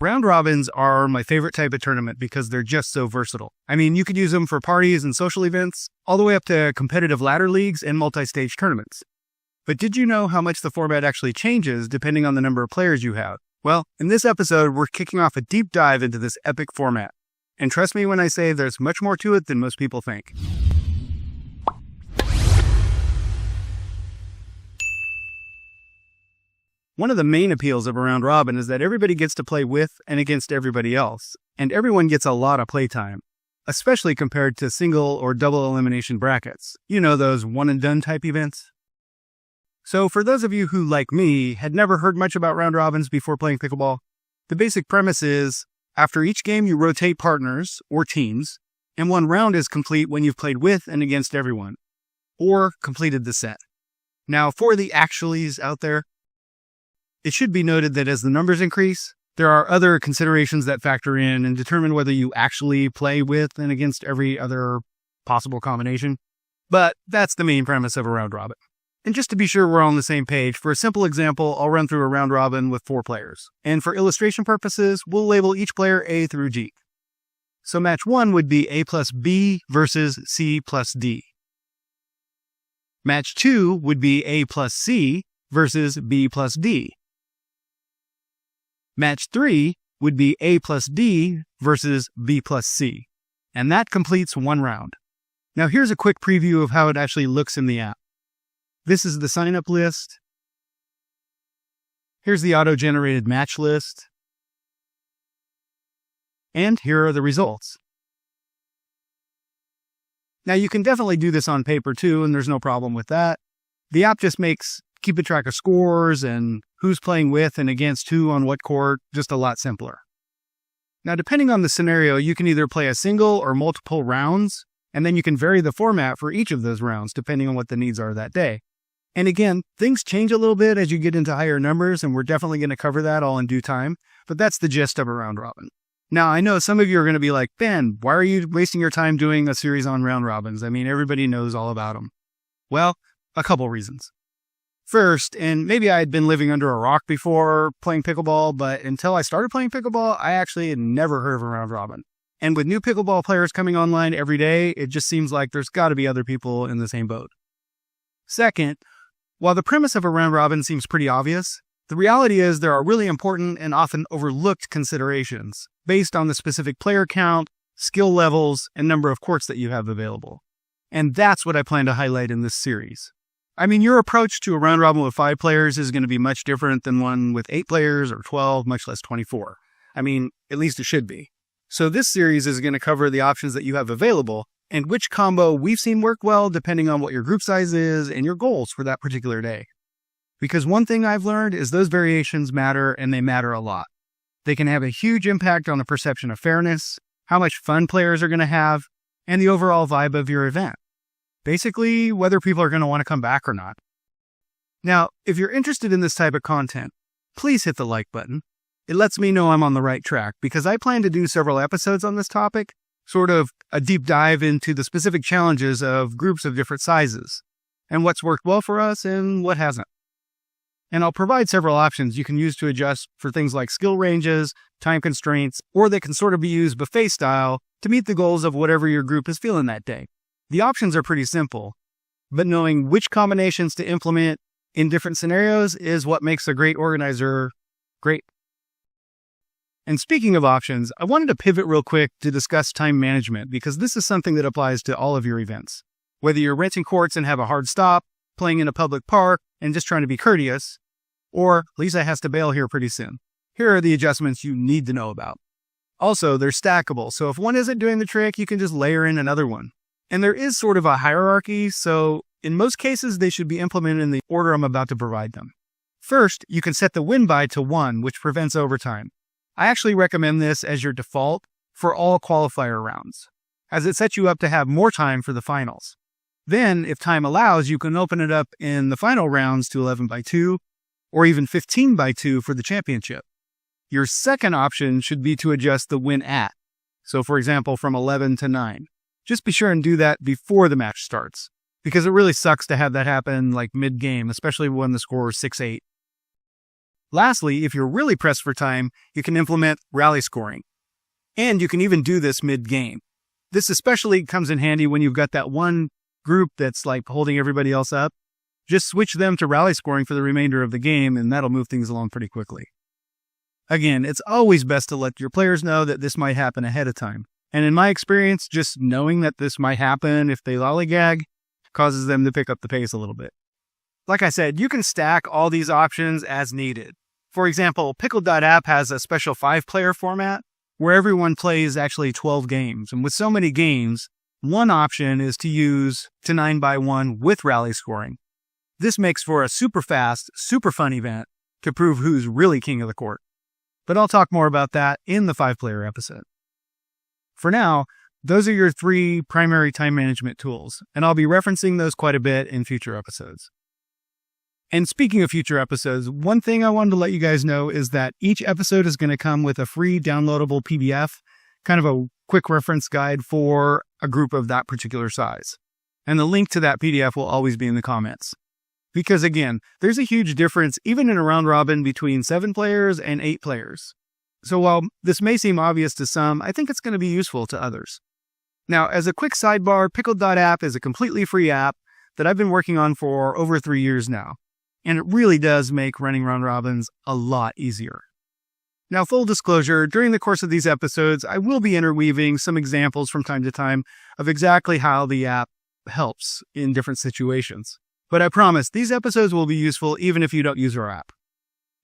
Round robins are my favorite type of tournament because they're just so versatile. I mean, you could use them for parties and social events, all the way up to competitive ladder leagues and multi-stage tournaments. But did you know how much the format actually changes depending on the number of players you have? Well, in this episode, we're kicking off a deep dive into this epic format. And trust me when I say there's much more to it than most people think. One of the main appeals of a round robin is that everybody gets to play with and against everybody else, and everyone gets a lot of playtime, especially compared to single or double elimination brackets. You know, those one-and-done type events? So for those of you who, like me, had never heard much about round robins before playing pickleball, the basic premise is, after each game you rotate partners, or teams, and one round is complete when you've played with and against everyone, or completed the set. Now, for the actuallys out there, it should be noted that as the numbers increase, there are other considerations that factor in and determine whether you actually play with and against every other possible combination. But that's the main premise of a round robin. And just to be sure we're all on the same page, for a simple example, I'll run through a round robin with 4 players. And for illustration purposes, we'll label each player A through G. So match 1 would be A plus B versus C plus D. Match 2 would be A plus C versus B plus D. Match 3 would be A plus D versus B plus C. And that completes one round. Now here's a quick preview of how it actually looks in the app. This is the sign-up list. Here's the auto-generated match list. And here are the results. Now you can definitely do this on paper too, and there's no problem with that. The app just makes keeping track of scores and who's playing with and against who on what court just a lot simpler. Now, depending on the scenario, you can either play a single or multiple rounds, and then you can vary the format for each of those rounds depending on what the needs are that day. And again, things change a little bit as you get into higher numbers, and we're definitely going to cover that all in due time, but that's the gist of a round robin. Now, I know some of you are going to be like, Ben, why are you wasting your time doing a series on round robins? I mean, everybody knows all about them. Well, a couple reasons. First, and maybe I had been living under a rock before playing pickleball, but until I started playing pickleball, I actually had never heard of a round robin. And with new pickleball players coming online every day, it just seems like there's got to be other people in the same boat. Second, while the premise of a round robin seems pretty obvious, the reality is there are really important and often overlooked considerations based on the specific player count, skill levels, and number of courts that you have available. And that's what I plan to highlight in this series. I mean, your approach to a round robin with 5 players is going to be much different than one with 8 players or 12, much less 24. I mean, at least it should be. So this series is going to cover the options that you have available and which combo we've seen work well depending on what your group size is and your goals for that particular day. Because one thing I've learned is those variations matter, and they matter a lot. They can have a huge impact on the perception of fairness, how much fun players are going to have, and the overall vibe of your event. Basically, whether people are going to want to come back or not. Now, if you're interested in this type of content, please hit the like button. It lets me know I'm on the right track because I plan to do several episodes on this topic, sort of a deep dive into the specific challenges of groups of different sizes, and what's worked well for us and what hasn't. And I'll provide several options you can use to adjust for things like skill ranges, time constraints, or they can sort of be used buffet style to meet the goals of whatever your group is feeling that day. The options are pretty simple, but knowing which combinations to implement in different scenarios is what makes a great organizer great. And speaking of options, I wanted to pivot real quick to discuss time management because this is something that applies to all of your events. Whether you're renting courts and have a hard stop, playing in a public park, and just trying to be courteous, or Lisa has to bail here pretty soon. Here are the adjustments you need to know about. Also, they're stackable, so if one isn't doing the trick, you can just layer in another one. And there is sort of a hierarchy, so in most cases, they should be implemented in the order I'm about to provide them. First, you can set the win by to 1, which prevents overtime. I actually recommend this as your default for all qualifier rounds, as it sets you up to have more time for the finals. Then, if time allows, you can open it up in the final rounds to 11 by 2, or even 15 by 2 for the championship. Your second option should be to adjust the win at. So for example, from 11 to 9. Just be sure and do that before the match starts, because it really sucks to have that happen like mid-game, especially when the score is 6-8. Lastly, if you're really pressed for time, you can implement rally scoring. And you can even do this mid-game. This especially comes in handy when you've got that one group that's like holding everybody else up. Just switch them to rally scoring for the remainder of the game, and that'll move things along pretty quickly. Again, it's always best to let your players know that this might happen ahead of time. And in my experience, just knowing that this might happen if they lollygag causes them to pick up the pace a little bit. Like I said, you can stack all these options as needed. For example, pickled.app has a special 5-player format where everyone plays actually 12 games. And with so many games, one option is to use to 9x1 with rally scoring. This makes for a super fast, super fun event to prove who's really king of the court. But I'll talk more about that in the 5-player episode. For now, those are your 3 primary time management tools, and I'll be referencing those quite a bit in future episodes. And speaking of future episodes, one thing I wanted to let you guys know is that each episode is going to come with a free downloadable PDF, kind of a quick reference guide for a group of that particular size. And the link to that PDF will always be in the comments. Because again, there's a huge difference even in a round robin between 7 players and 8 players. So while this may seem obvious to some, I think it's going to be useful to others. Now, as a quick sidebar, pickled.app is a completely free app that I've been working on for over 3 years now. And it really does make running round robins a lot easier. Now, full disclosure, during the course of these episodes, I will be interweaving some examples from time to time of exactly how the app helps in different situations. But I promise, these episodes will be useful even if you don't use our app.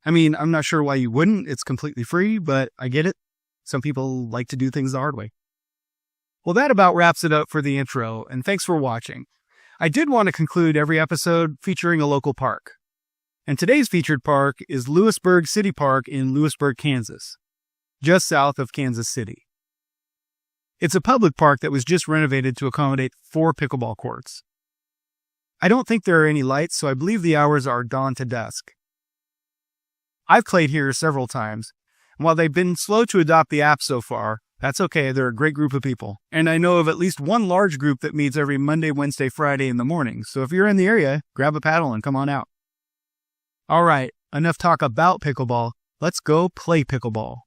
I mean, I'm not sure why you wouldn't. It's completely free, but I get it. Some people like to do things the hard way. Well, that about wraps it up for the intro, and thanks for watching. I did want to conclude every episode featuring a local park. And today's featured park is Louisburg City Park in Louisburg, Kansas, just south of Kansas City. It's a public park that was just renovated to accommodate 4 pickleball courts. I don't think there are any lights, so I believe the hours are dawn to dusk. I've played here several times, and while they've been slow to adopt the app so far, that's okay, they're a great group of people. And I know of at least one large group that meets every Monday, Wednesday, Friday in the morning, so if you're in the area, grab a paddle and come on out. All right, enough talk about pickleball. Let's go play pickleball.